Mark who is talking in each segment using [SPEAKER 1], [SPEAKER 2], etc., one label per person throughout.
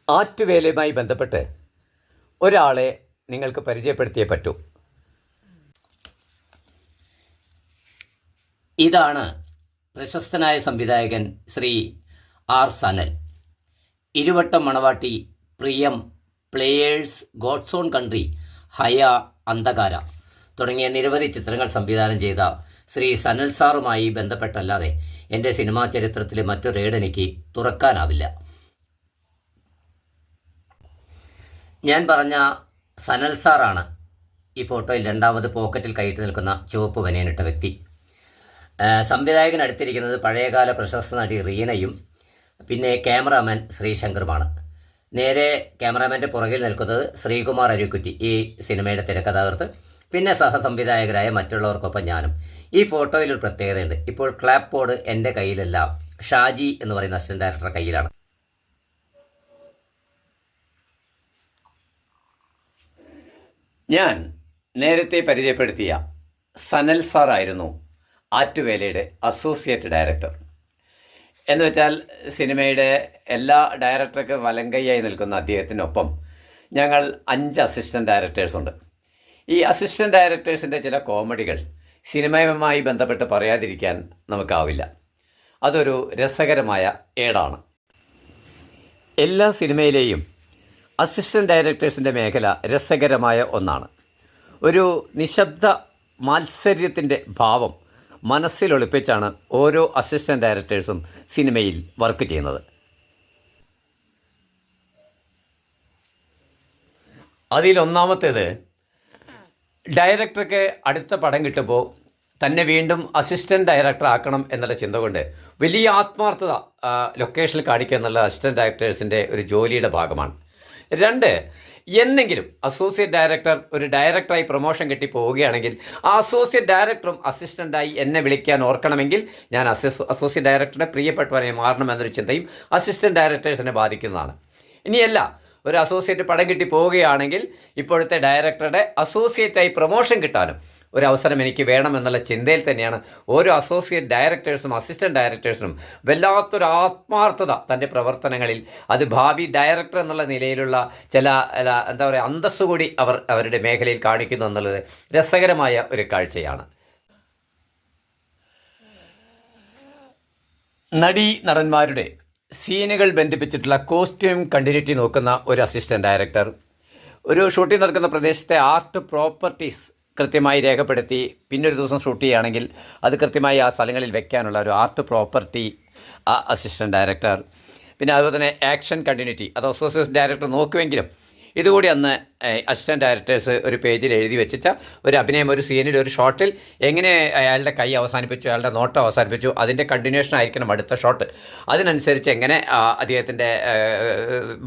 [SPEAKER 1] ആറ്റുവേലയുമായി ബന്ധപ്പെട്ട് ഒരാളെ നിങ്ങൾക്ക് പരിചയപ്പെടുത്തിയേ പറ്റൂ. ഇതാണ് പ്രശസ്തനായ സംവിധായകൻ ശ്രീ ആർ സനൽ. ഇരുവട്ടം മണവാട്ടി, പ്രിയം, പ്ലേയേഴ്സ്, ഗോഡ്സ് ഓൺ കൺട്രി, ഹയ, അന്ധകാര തുടങ്ങിയ നിരവധി ചിത്രങ്ങൾ സംവിധാനം ചെയ്ത ശ്രീ സനൽ സാറുമായി ബന്ധപ്പെട്ടല്ലാതെ എൻ്റെ സിനിമാ ചരിത്രത്തിലെ മറ്റൊരേട് എനിക്ക് തുറക്കാനാവില്ല. ഞാൻ പറഞ്ഞ സനൽ സാറാണ് ഈ ഫോട്ടോയിൽ രണ്ടാമത് പോക്കറ്റിൽ കൈയിട്ട് നിൽക്കുന്ന ചുവപ്പ് ബനിയനിട്ട വ്യക്തി. സംവിധായകൻ അടുത്തിരിക്കുന്നത് പഴയകാല പ്രശസ്ത നടി റീനയും പിന്നെ ക്യാമറാമാൻ ശ്രീശങ്കറുമാണ്. നേരെ ക്യാമറാമാൻ്റെ പുറകിൽ നിൽക്കുന്നത് ശ്രീകുമാർ അരുക്കുറ്റി, ഈ സിനിമയുടെ തിരക്കഥാകൃത്ത്, പിന്നെ സഹസംവിധായകരായ മറ്റുള്ളവർക്കൊപ്പം ഞാനും. ഈ ഫോട്ടോയിലൊരു പ്രത്യേകതയുണ്ട്. ഇപ്പോൾ ക്ലാപ്പ് ബോർഡ് എൻ്റെ കയ്യിലല്ല, ഷാജി എന്ന് പറയുന്ന അസിസ്റ്റന്റ് ഡയറക്ടറുടെ കയ്യിലാണ്. ഞാൻ നേരത്തെ പരിചയപ്പെടുത്തിയ സനൽ സാറായിരുന്നു ആറ്റുവേലയുടെ അസോസിയേറ്റ് ഡയറക്ടർ. എന്ന് വെച്ചാൽ സിനിമയുടെ എല്ലാ ഡയറക്ടർക്ക് വലങ്കയ്യായി നിൽക്കുന്ന അദ്ദേഹത്തിനൊപ്പം ഞങ്ങൾ 5 അസിസ്റ്റൻറ്റ് ഡയറക്ടേഴ്സുണ്ട്. ഈ അസിസ്റ്റൻറ്റ് ഡയറക്ടേഴ്സിൻ്റെ ചില കോമഡികൾ സിനിമയുമായി ബന്ധപ്പെട്ട് പറയാതിരിക്കാൻ നമുക്കാവില്ല. അതൊരു രസകരമായ ഏടാണ്. എല്ലാ സിനിമയിലെയും അസിസ്റ്റൻറ്റ് ഡയറക്ടേഴ്സിൻ്റെ മേഖല രസകരമായ ഒന്നാണ്. ഒരു നിശബ്ദ മാത്സര്യത്തിൻ്റെ ഭാവം മനസ്സിലൊളിപ്പിച്ചാണ് ഓരോ അസിസ്റ്റൻറ്റ് ഡയറക്ടേഴ്സും സിനിമയിൽ വർക്ക് ചെയ്യുന്നത്. അതിലൊന്നാമത്തേത്, ഡയറക്ടർക്ക് അടുത്ത പടം കിട്ടുമ്പോൾ തന്നെ വീണ്ടും അസിസ്റ്റൻറ്റ് ഡയറക്ടർ ആക്കണം എന്നുള്ള ചിന്ത കൊണ്ട് വലിയ ആത്മാർത്ഥത ലൊക്കേഷനിൽ കാണിക്കുക എന്നുള്ള അസിസ്റ്റൻറ്റ് ഡയറക്ടേഴ്സിൻ്റെ ഒരു ജോലിയുടെ ഭാഗമാണ്. 2, എന്നെങ്കിലും അസോസിയേറ്റ് ഡയറക്ടർ ഒരു ഡയറക്ടറായി പ്രൊമോഷൻ കിട്ടി പോവുകയാണെങ്കിൽ ആ അസോസിയേറ്റ് ഡയറക്ടറും അസിസ്റ്റൻ്റായി എന്നെ വിളിക്കാൻ ഓർക്കണമെങ്കിൽ ഞാൻ അസോസിയേറ്റ് ഡയറക്ടറുടെ പ്രിയപ്പെട്ടവരെ മാറണമെന്നൊരു ചിന്തയും അസിസ്റ്റൻറ്റ് ഡയറക്ടേഴ്സിനെ ബാധിക്കുന്നതാണ്. ഇനിയല്ല, ഒരു അസോസിയേറ്റ് പടം കിട്ടി പോവുകയാണെങ്കിൽ ഇപ്പോഴത്തെ ഡയറക്ടറുടെ അസോസിയേറ്റായി പ്രൊമോഷൻ കിട്ടാനും ഒരു അവസരം എനിക്ക് വേണമെന്നുള്ള ചിന്തയിൽ തന്നെയാണ് ഓരോ അസോസിയേറ്റ് ഡയറക്ടേഴ്സും അസിസ്റ്റൻറ്റ് ഡയറക്ടേഴ്സിനും വല്ലാത്തൊരു ആത്മാർത്ഥത തൻ്റെ പ്രവർത്തനങ്ങളിൽ, അത് ഭാവി ഡയറക്ടർ എന്നുള്ള നിലയിലുള്ള ചില എന്താ പറയുക അന്തസ്സ് കൂടി അവരുടെ മേഖലയിൽ കാണിക്കുന്നു എന്നുള്ളത് രസകരമായ ഒരു കാഴ്ചയാണ്. നടന്മാരുടെ സീനുകൾ ബന്ധിപ്പിച്ചിട്ടുള്ള കോസ്റ്റ്യൂം കണ്ടിന്യൂറ്റി നോക്കുന്ന ഒരു അസിസ്റ്റൻറ്റ് ഡയറക്ടർ, ഒരു ഷൂട്ടിംഗ് നടക്കുന്ന പ്രദേശത്തെ ആർട്ട് പ്രോപ്പർട്ടീസ് കൃത്യമായി രേഖപ്പെടുത്തി പിന്നൊരു ദിവസം ഷൂട്ട് ചെയ്യുകയാണെങ്കിൽ അത് കൃത്യമായി ആ സ്ഥലങ്ങളിൽ വെക്കാനുള്ള ഒരു ആർട്ട് പ്രോപ്പർട്ടി അസിസ്റ്റൻറ്റ് ഡയറക്ടർ, പിന്നെ അതുപോലെ തന്നെ ആക്ഷൻ കണ്ടിന്യൂറ്റി അത് അസോസിയേറ്റ് ഡയറക്ടർ നോക്കുമെങ്കിലും ഇതുകൂടി അന്ന് അസിസ്റ്റൻറ്റ് ഡയറക്ടേഴ്സ് ഒരു പേജിൽ എഴുതി വെച്ചിട്ട് ഒരു അഭിനയം, ഒരു സീനിൽ, ഒരു ഷോട്ടിൽ എങ്ങനെ അയാളുടെ കൈ അവസാനിപ്പിച്ചു, അയാളുടെ നോട്ടം അവസാനിപ്പിച്ചു, അതിൻ്റെ കണ്ടിന്യൂഷൻ ആയിരിക്കണം അടുത്ത ഷോട്ട്, അതിനനുസരിച്ച് എങ്ങനെ അദ്ദേഹത്തിൻ്റെ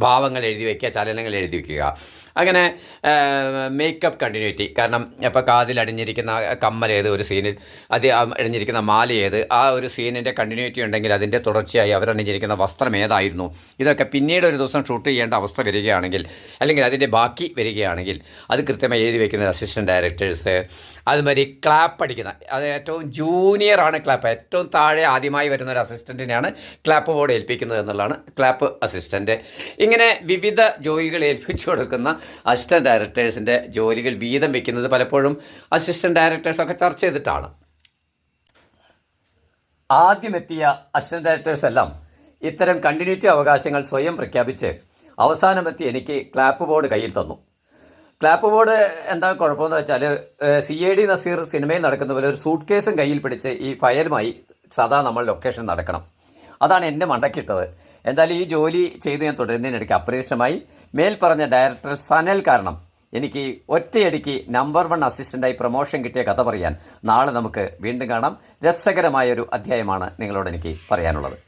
[SPEAKER 1] ഭാവങ്ങൾ എഴുതി വയ്ക്കുക, ചലനങ്ങൾ എഴുതി വയ്ക്കുക. അങ്ങനെ മേക്കപ്പ് കണ്ടിന്യൂറ്റി, കാരണം ഇപ്പോൾ കാതിൽ അണിഞ്ഞിരിക്കുന്ന കമ്മൽ ഏത് ഒരു സീനിൽ, അത് അണിഞ്ഞിരിക്കുന്ന മാല ഏത്, ആ ഒരു സീനിൻ്റെ കണ്ടിന്യൂറ്റി ഉണ്ടെങ്കിൽ അതിൻ്റെ തുടർച്ചയായി അവരണിഞ്ഞിരിക്കുന്ന വസ്ത്രം ഏതായിരുന്നു, ഇതൊക്കെ പിന്നീട് ഒരു ദിവസം ഷൂട്ട് ചെയ്യേണ്ട അവസ്ഥ വരികയാണെങ്കിൽ അല്ലെങ്കിൽ അതിൻ്റെ ബാക്കി വരികയാണെങ്കിൽ അത് കൃത്യമായി എഴുതി വയ്ക്കുന്ന അസിസ്റ്റൻറ്റ് ഡയറക്ടേഴ്സ്. അതുമാതിരി ക്ലാപ്പ് അടിക്കുന്ന, അത് ഏറ്റവും ജൂനിയറാണ് ക്ലാപ്പ്, ഏറ്റവും താഴെ ആദ്യമായി വരുന്ന ഒരു അസിസ്റ്റൻറ്റിനെയാണ് ക്ലാപ്പ് ബോർഡ് ഏൽപ്പിക്കുന്നത് എന്നുള്ളതാണ് ക്ലാപ്പ് അസിസ്റ്റൻറ്റ്. ഇങ്ങനെ വിവിധ ജോലികൾ ഏൽപ്പിച്ചു കൊടുക്കുന്ന അസിസ്റ്റൻറ്റ് ഡയറക്ടേഴ്സിൻ്റെ ജോലികൾ വീതം വയ്ക്കുന്നത് പലപ്പോഴും അസിസ്റ്റൻറ്റ് ഡയറക്ടേഴ്സൊക്കെ ചർച്ച ചെയ്തിട്ടാണ്. ആദ്യമെത്തിയ അസിസ്റ്റൻറ്റ് ഡയറക്ടേഴ്സ് എല്ലാം ഇത്തരം കണ്ടിന്യൂറ്റി അവകാശങ്ങൾ സ്വയം പ്രഖ്യാപിച്ച് അവസാനമെത്തി എനിക്ക് ക്ലാപ്പ് ബോർഡ് കയ്യിൽ തന്നു. ക്ലാപ്പ് ബോർഡ് എന്താ കുഴപ്പമെന്ന് വെച്ചാൽ, CID നസീർ സിനിമയിൽ നടക്കുന്ന പോലെ ഒരു സൂട്ട് കേസും കയ്യിൽ പിടിച്ച് ഈ ഫയലുമായി സദാ നമ്മൾ ലൊക്കേഷൻ നടക്കണം. അതാണ് എൻ്റെ മണ്ടക്കിട്ടത്. എന്തായാലും ഈ ജോലി ചെയ്ത് ഞാൻ തുടരുന്നതിനിടയ്ക്ക് അപ്രതീക്ഷിതമായി മേൽപ്പറഞ്ഞ ഡയറക്ടർ സനൽ കാരണം എനിക്ക് ഒറ്റയടിക്ക് നമ്പർ 1 അസിസ്റ്റൻ്റായി പ്രൊമോഷൻ കിട്ടിയ കഥ പറയാൻ നാളെ നമുക്ക് വീണ്ടും കാണാം. രസകരമായൊരു അധ്യായമാണ് നിങ്ങളോട് എനിക്ക് പറയാനുള്ളത്.